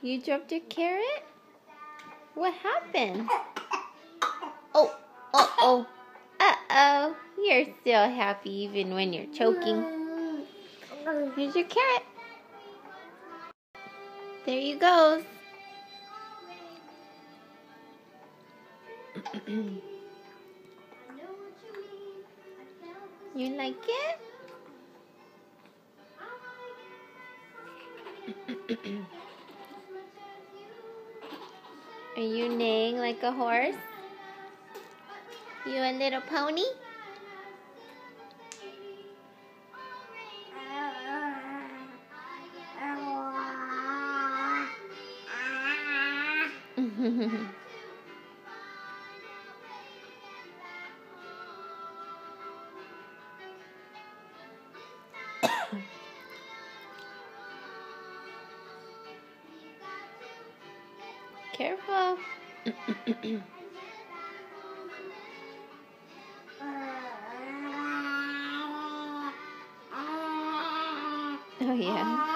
You dropped your carrot? What happened? Oh, uh-oh. Uh-oh. You're still happy even when you're choking. Here's your carrot. There you goes. You like it? Are you neighing like a horse? You a little pony? Careful. Oh yeah.